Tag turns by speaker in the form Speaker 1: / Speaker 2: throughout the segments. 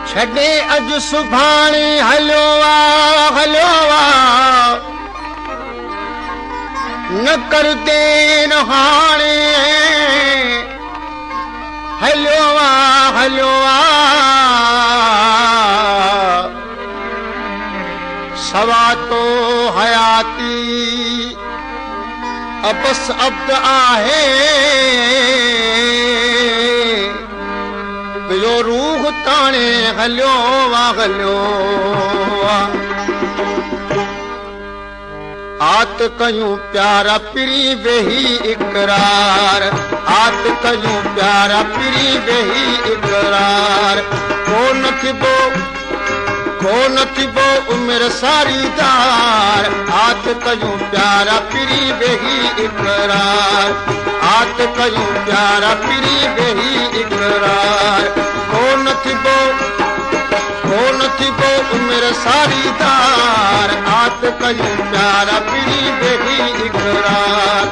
Speaker 1: छॾे अॼु सुभाणे हलियो न कर देर हाणे हलियो सवा तो हयाती अबस अब्द आहे ॿियो रूह ताणे हलियो आत कयूं प्यारा पिरी वेही इकरार आत कयूं प्यारा पिरी वेही इकरार कोन थिबो उमिरि सारीदार आत कयूं प्यारा पिरी वेही इकरार आत कयूं प्यारा पिरी वेही इकरार कोन थिबो उमिरि सारीदार आत कयूं प्यारा पिरी वेही इकरार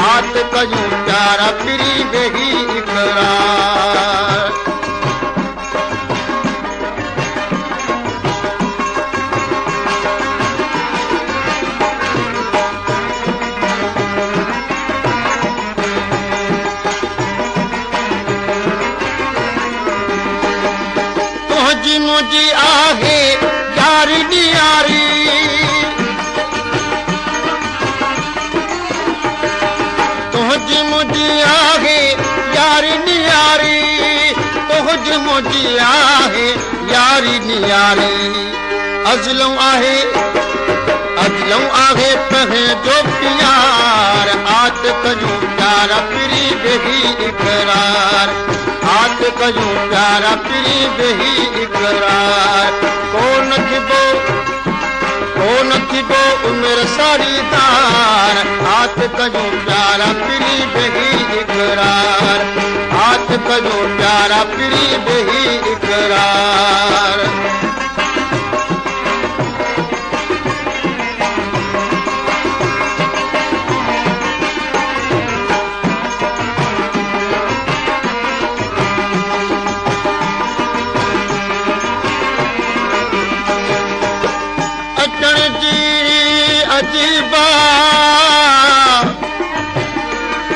Speaker 1: आत कयूं प्यारा पिरी वेही इकरार मुझी आहे यारी नियारी तुझी मुझी आहे यारी नियारी तुझी मुझी आहे यारी नियारी अज़लों आहे पहे जो प्यार आत कयूं प्यारा पिरी वेही इकरार आत कयूं प्यारा पिरी वेही इकरार कोन थिबो उमिरि सारीदार आत कयूं प्यारा पिरी वेही इकरार आत कयूं प्यारा पिरी वेही इकरार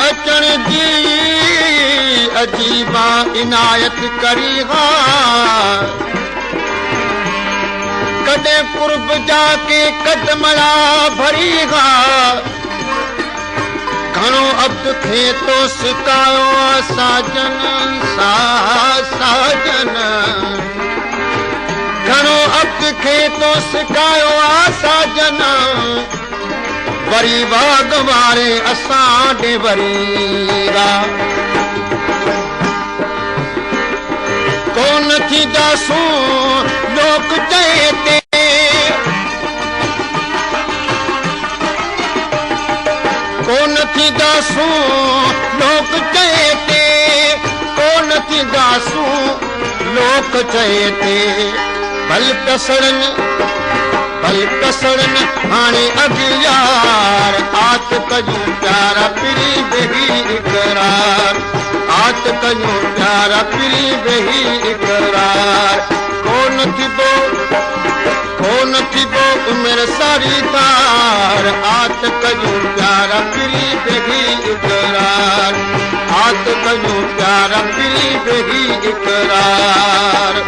Speaker 1: अचण जी अजीबा इनायत करी कॾहिं कुर्ब जाके कदमड़ा भरी घणो अब्द थे तो सिकायो साजन घणो अब्द खे तो सिकायो साजन वरी बाग वारे असां ॾे वरी कोन थींदासूं लोक चए ते कोन थींदासूं लोक चए ते कोन थींदासूं लोक चए ते भल कसड़नि हाणे अगियार आत कयूं प्यारा पिरी वेही इकरार आत कयूं प्यारा पिरी वेही इकरार कोन थिबो उमिरि सारीदार आत कयूं प्यारा पिरी वेही इकरार आत कयूं प्यारा पिरी वेही इकरार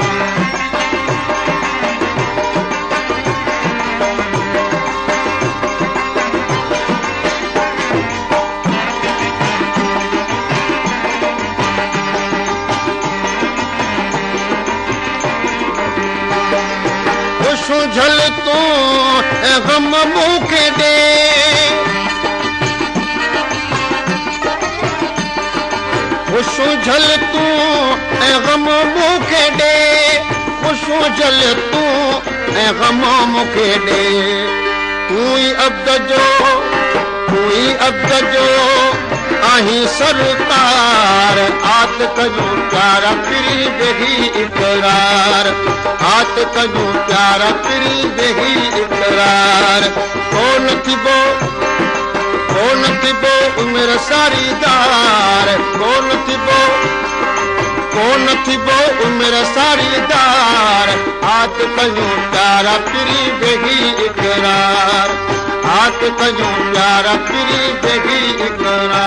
Speaker 1: झल तू गम मूंखे ॾे झल तू गम मूंखे ॾे झल तू गम मूंखे ॾे तूं ई अब्द जो आहीं सरकार आत कयूं प्यारा पिरी वेही इकरार आत कयूं प्यारा पिरी वेही इकरार कोन थिबो उमिरि सारीदार कोन थिबो उमिरि सारीदार हाथ कयूं प्यारा पिरी बेगी इकरार, हाथ कयूं प्यारा पिरी बेगी इकरार।